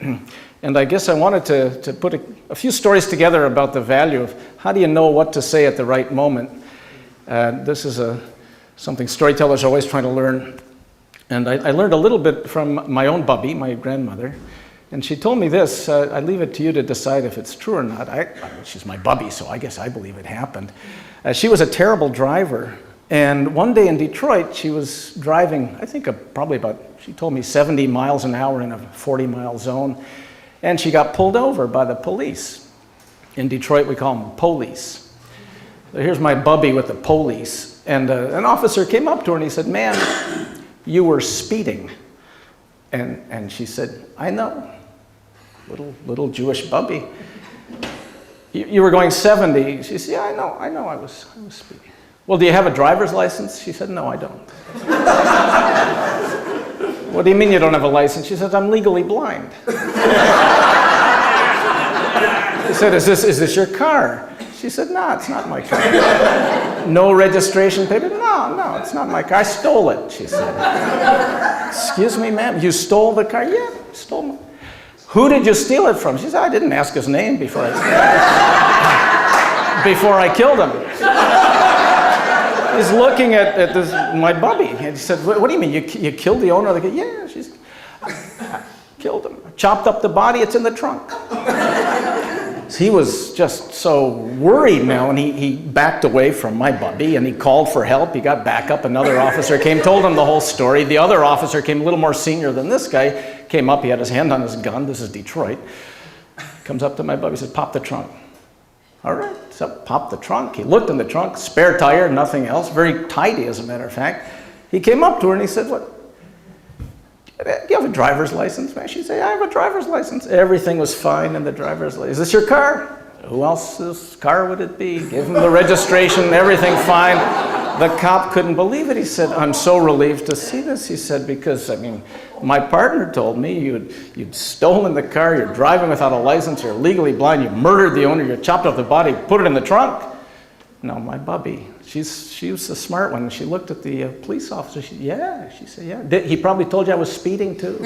And I guess I wanted to put a few stories together about the value of how do you know what to say at the right moment. This is something storytellers are always trying to learn. And I learned a little bit from my own bubby, my grandmother. And she told me this. I leave it to you to decide if it's true or not. She's my bubby, so I guess I believe it happened. She was a terrible driver. And one day in Detroit, she was driving, I think probably about, she told me 70 miles an hour in a 40-mile zone. And she got pulled over by the police. In Detroit, we call them police. So here's my bubby with the police. And an officer came up to her and he said, "Ma'am, you were speeding." And she said, "I know, little Jewish bubby. You were going 70. She said, "Yeah, I know, I was speeding." "Well, do you have a driver's license?" She said, "No, I don't." "What do you mean you don't have a license?" She said, "I'm legally blind." He said, "Is this your car?" She said, "No, it's not my car." "No registration paper?" No, it's not my car. I stole it," she said. "Excuse me, ma'am, you stole the car?" "Yeah, I stole it." "Who did you steal it from?" She said, "I didn't ask his name before I killed him." He's looking at my bubby, and he said, "What do you mean, you killed the owner of the car?" "Yeah, I killed him. I chopped up the body, it's in the trunk." He was just so worried now, and he backed away from my bubby, and he called for help. He got back up. Another officer came, told him the whole story. The other officer came, a little more senior than this guy, came up. He had his hand on his gun. This is Detroit. Comes up to my bubby, says, "Pop the trunk." "All right." So popped the trunk. He looked in the trunk, spare tire, nothing else. Very tidy, as a matter of fact. He came up to her and he said, "What? Do you have a driver's license, man?" She said, "I have a driver's license." Everything was fine in the driver's license. "Is this your car?" "Who else's car would it be?" Give him the registration, everything fine. The cop couldn't believe it. He said, "I'm so relieved to see this." He said, "Because, my partner told me you'd stolen the car, you're driving without a license, you're legally blind, you murdered the owner, you chopped off the body, put it in the trunk." No, my bubby, she was the smart one. She looked at the police officer. She said, "Yeah." He probably told you I was speeding too.